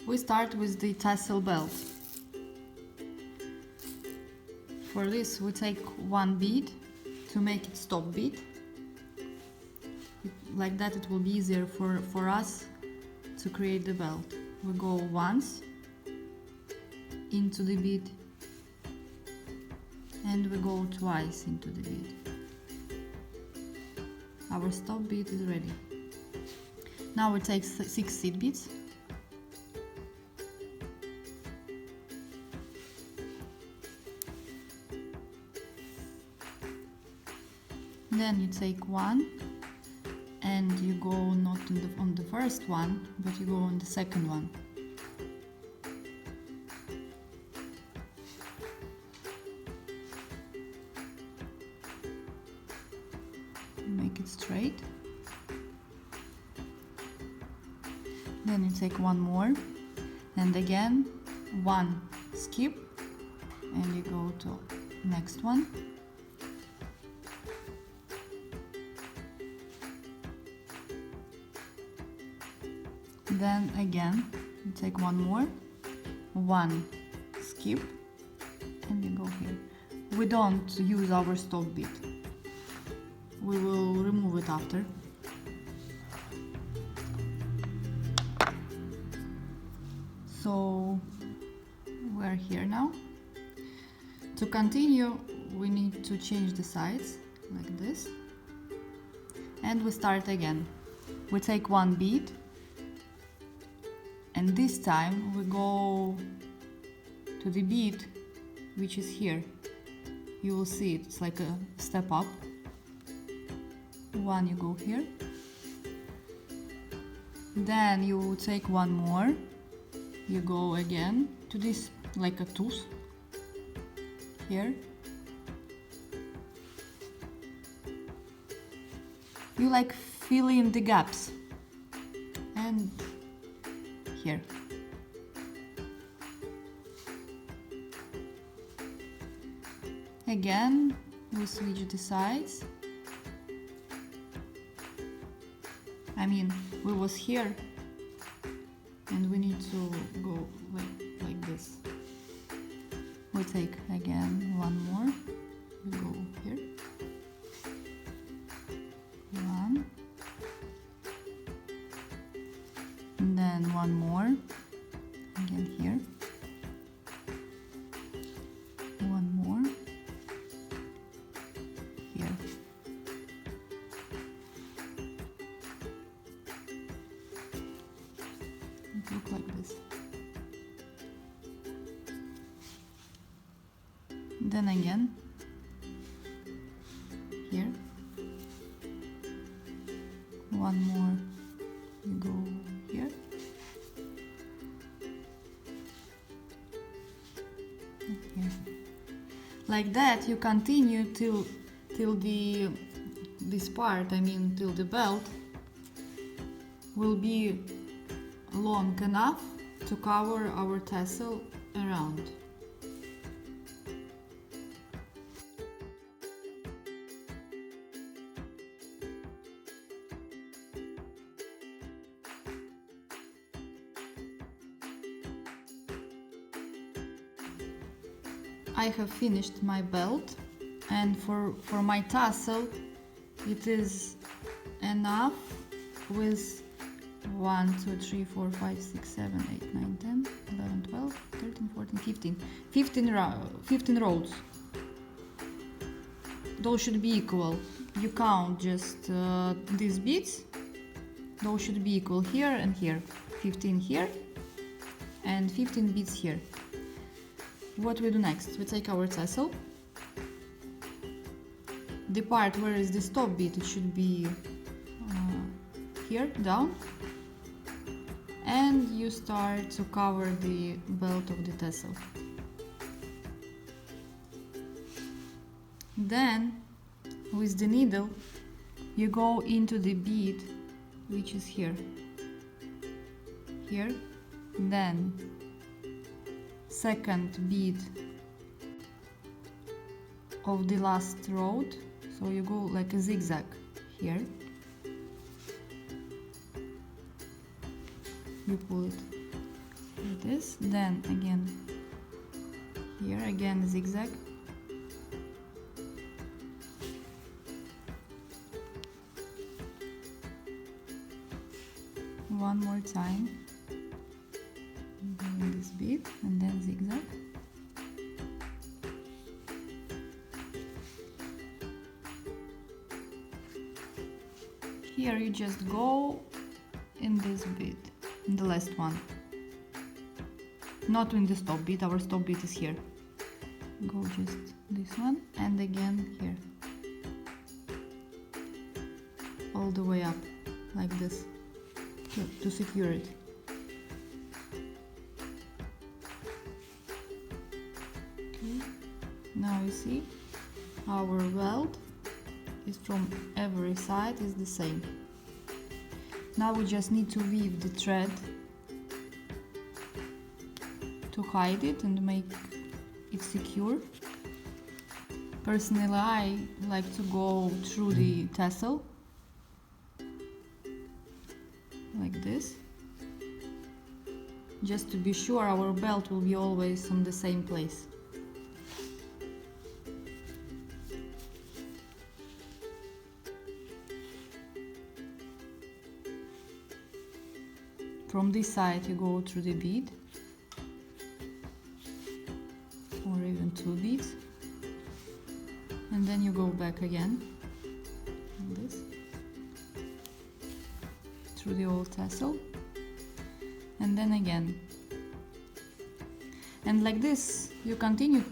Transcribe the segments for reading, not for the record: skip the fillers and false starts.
We start with the tassel belt. For this we take one bead to make it stop bead. Like that it will be easier for us to create the belt. We go once into the bead and we go twice into the bead. Our stop bead is ready. Now we take 6 seed beads. Then you take one and you go not on the first one, but you go on the second one. Make it straight. Then you take one more and again one skip and you go to next one. Then again you take one more, one skip and you go here. We don't use our stop bead. We will remove it after. So we're here now. To continue, we need to change the sides like this. And we start again. We take one bead and this time we go to the bead which is here. You will see it's like a step up. One you go here, then you take one more, you go again to this like a tooth here. You like fill in the gaps and here. Again we switch the sides. I mean, we was here and we need to go like this. We take again one more, we go here, one, and then one more, again here, one more, here. Look like this. Then again here, one more, you go here, and here. Like that you continue till this part, I mean till the belt will be long enough to cover our tassel around. I have finished my belt, and for my tassel it is enough with 1, 2, 3, 4, 5, 6, 7, 8, 9, 10, 11, 12, 13, 14, 15 rows. Those should be equal. You count just these beads. Those should be equal here and here. 15 here and 15 beads here. What we do next? We take our tassel. The part where is the stop bead, it should be here, down. And you start to cover the belt of the tassel. Then, with the needle, you go into the bead, which is here. Here, then second bead of the last row, so you go like a zigzag here. You pull it like this, then again here again zigzag, one more time, doing this bead and then zigzag. Here you just go in this bead, in the last one, not in the stop bead, our stop bead is here. Go just this one and again here, all the way up like this to secure it. Okay. Now you see our welt is from every side is the same. Now we just need to weave the thread to hide it and make it secure. Personally, I like to go through the tassel like this, just to be sure our belt will be always on the same place. From this side you go through the bead, or even two beads, and then you go back again like this through the old tassel, and then again, and like this you continue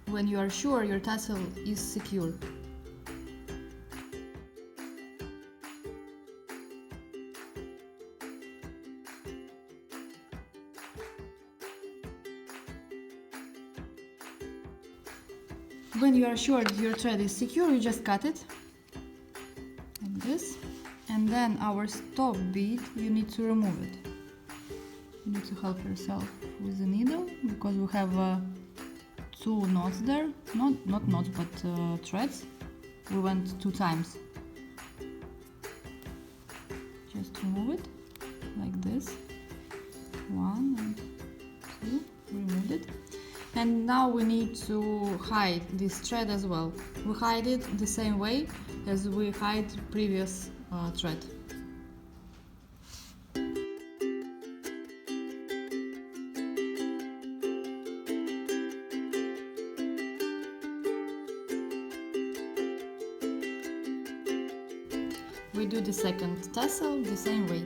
when you are sure your tassel is secure. When you are sure that your thread is secure, you just cut it like this, and then our stop bead, you need to remove it. You need to help yourself with the needle, because we have two knots there, not knots but threads. We went 2 times. Just remove it like this, 1 and 2, removed it. And now we need to hide this thread as well. We hide it the same way as we hide previous thread. We do the second tassel the same way.